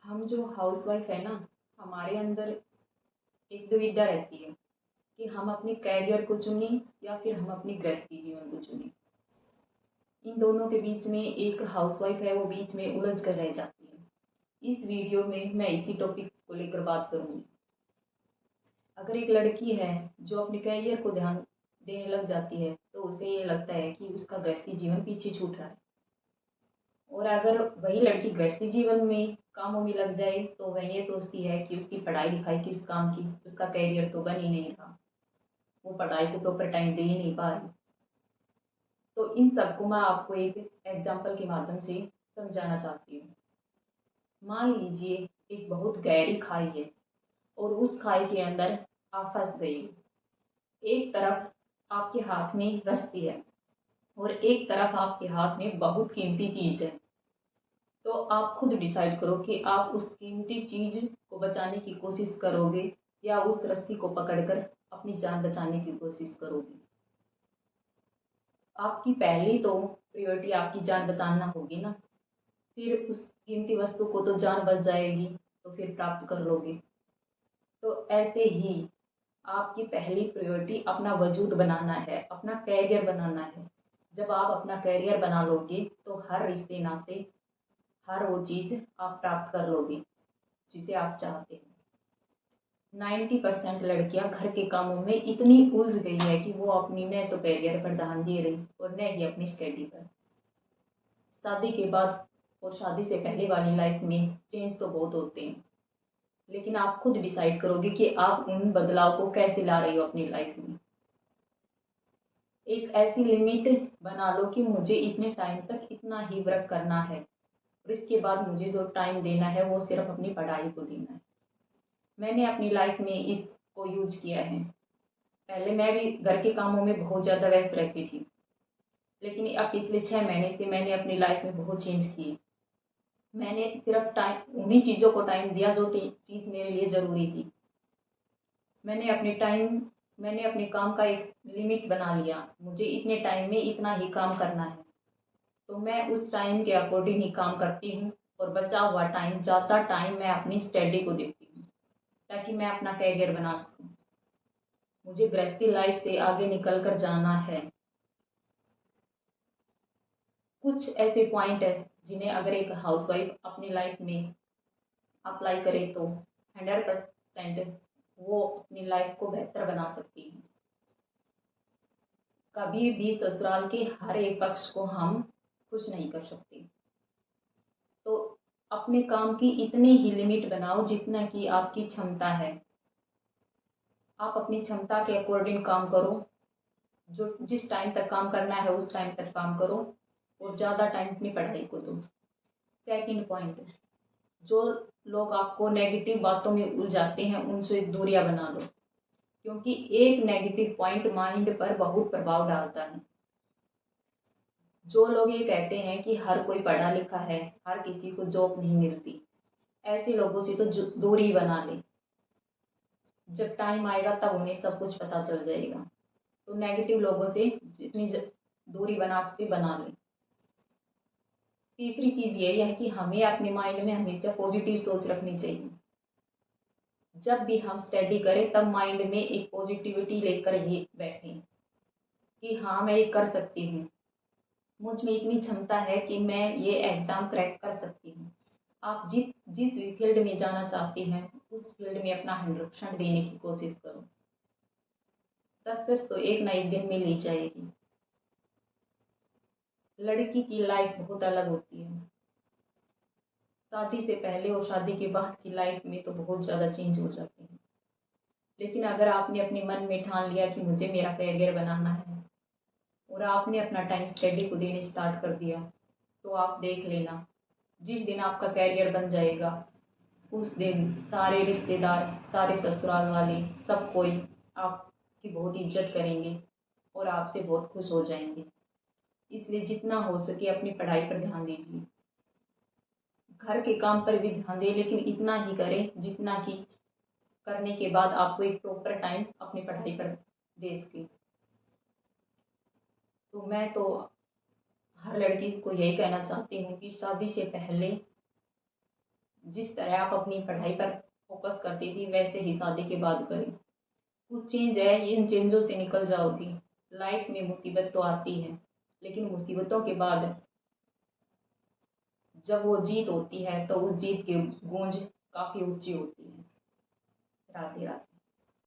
हम जो हाउसवाइफ है ना, हमारे अंदर एक दुविधा रहती है कि हम अपने कैरियर को चुनें या फिर हम अपनी गृहस्थी जीवन को चुनें। इन दोनों के बीच में एक हाउसवाइफ है, वो बीच में उलझ कर रह जाती है। इस वीडियो में मैं इसी टॉपिक को लेकर बात करूंगी। अगर एक लड़की है जो अपने कैरियर को ध्यान देने लग जाती है तो उसे ये लगता है कि उसका गृहस्थी जीवन पीछे छूट रहा है। और अगर वही लड़की गृहस्थी जीवन में कामों में लग जाए तो वह ये सोचती है कि उसकी पढ़ाई लिखाई किस काम की, उसका कैरियर तो बन ही नहीं रहा, वो पढ़ाई को प्रॉपर टाइम दे ही नहीं पा रही। तो इन सबको मैं आपको एक एग्जाम्पल के माध्यम से समझाना चाहती हूँ। मान लीजिए एक बहुत गहरी खाई है और उस खाई के अंदर आप फंस गई। एक तरफ आपके हाथ में रस्सी है और एक तरफ आपके हाथ में बहुत कीमती चीज है। तो आप खुद डिसाइड करो कि आप उस कीमती चीज को बचाने की कोशिश करोगे या उस रस्सी को पकड़कर अपनी जान बचाने की कोशिश करोगे। आपकी पहली तो प्रायोरिटी आपकी जान बचाना होगी ना। फिर उस कीमती वस्तु को तो जान बच जाएगी तो फिर प्राप्त कर लोगे। तो ऐसे ही आपकी पहली प्रायोरिटी अपना वजूद बनाना है, अपना कैरियर बनाना है। जब आप अपना कैरियर बना लोगे तो हर रिश्ते नाते, हर वो चीज़ आप प्राप्त कर लोगे जिसे आप चाहते हैं। 90% लड़कियां घर के कामों में इतनी उलझ गई है कि वो अपनी न तो कैरियर पर ध्यान दे रही और न ही अपनी स्टडी पर। शादी के बाद और शादी से पहले वाली लाइफ में चेंज तो बहुत होते हैं, लेकिन आप खुद डिसाइड करोगे कि आप उन बदलाव को कैसे ला रही हो अपनी लाइफ में। एक ऐसी लिमिट बना लो कि मुझे इतने टाइम तक इतना ही वर्क करना है और इसके बाद मुझे जो टाइम देना है वो सिर्फ अपनी पढ़ाई को देना है। मैंने अपनी लाइफ में इसको यूज किया है। पहले मैं भी घर के कामों में बहुत ज़्यादा व्यस्त रहती थी, लेकिन अब पिछले 6 महीने से मैंने अपनी लाइफ में बहुत चेंज किए। मैंने सिर्फ टाइम उन्हीं चीज़ों को टाइम दिया जो चीज़ मेरे लिए ज़रूरी थी। मैंने अपने टाइम मैंने अपने काम का एक लिमिट बना लिया, मुझे इतने टाइम में इतना ही काम करना है। तो मैं उस टाइम के अकॉर्डिंग ही काम करती हूँ और बचा हुआ टाइम, ज़्यादा टाइम मैं अपनी स्टडी को देती हूँ ताकि मैं अपना कैरियर बना सकूँ। मुझे गृहस्थी लाइफ से आगे निकल कर जाना है। कुछ ऐसे पॉइंट है जिन्हें अगर एक हाउसवाइफ अपनी लाइफ में अप्लाई करे तो 100% वो अपनी लाइफ को बेहतर बना सकती है। कभी भी ससुराल के हर एक पक्ष को हम खुश नहीं कर सकते। तो अपने काम की इतनी ही लिमिट बनाओ जितना कि आपकी क्षमता है। आप अपनी क्षमता के अकॉर्डिंग काम करो। जो जिस टाइम तक काम करना है उस टाइम तक काम करो और ज़्यादा टाइम अपनी पढ़ाई को दो। सेकंड पॉइंट, जो लोग आपको नेगेटिव बातों में उलझाते हैं उनसे दूरियां बना लो, क्योंकि एक नेगेटिव पॉइंट माइंड पर बहुत प्रभाव डालता है। जो लोग ये कहते हैं कि हर कोई पढ़ा लिखा है, हर किसी को जॉब नहीं मिलती, ऐसे लोगों से तो दूरी बना ले। जब टाइम आएगा तब उन्हें सब कुछ पता चल जाएगा। तो नेगेटिव लोगों से जितनी दूरी बना सके बना ले। तीसरी चीज़ ये है कि हमें अपने माइंड में हमेशा पॉजिटिव सोच रखनी चाहिए। जब भी हम स्टडी करें तब माइंड में एक पॉजिटिविटी लेकर ही बैठें कि हाँ मैं ये कर सकती हूँ, मुझ में इतनी क्षमता है कि मैं ये एग्ज़ाम क्रैक कर सकती हूँ। आप जिस भी फील्ड में जाना चाहते हैं उस फील्ड में अपना 100% देने की कोशिश करो। सक्सेस तो एक ना एक दिन मिल ही जाएगी। लड़की की लाइफ बहुत अलग होती है। शादी से पहले और शादी के बाद की लाइफ में तो बहुत ज़्यादा चेंज हो जाते हैं। लेकिन अगर आपने अपने मन में ठान लिया कि मुझे मेरा कैरियर बनाना है और आपने अपना टाइम स्टडी को देने स्टार्ट कर दिया, तो आप देख लेना, जिस दिन आपका कैरियर बन जाएगा उस दिन सारे रिश्तेदार, सारे ससुराल वाले, सब कोई आपकी बहुत इज्जत करेंगे और आपसे बहुत खुश हो जाएंगे। इसलिए जितना हो सके अपनी पढ़ाई पर ध्यान दीजिए। घर के काम पर भी ध्यान दें, लेकिन इतना ही करें जितना कि करने के बाद आपको एक प्रॉपर टाइम अपनी पढ़ाई पर दे सके। तो मैं तो हर लड़की को यही कहना चाहती हूँ कि शादी से पहले जिस तरह आप अपनी पढ़ाई पर फोकस करती थी वैसे ही शादी के बाद करें। कुछ चेंज है, इन चेंजों से निकल जाओगी। लाइफ में मुसीबत तो आती है, लेकिन मुसीबतों के बाद जब वो जीत होती है तो उस जीत की गूंज काफ़ी ऊंची होती है। राधे राधे।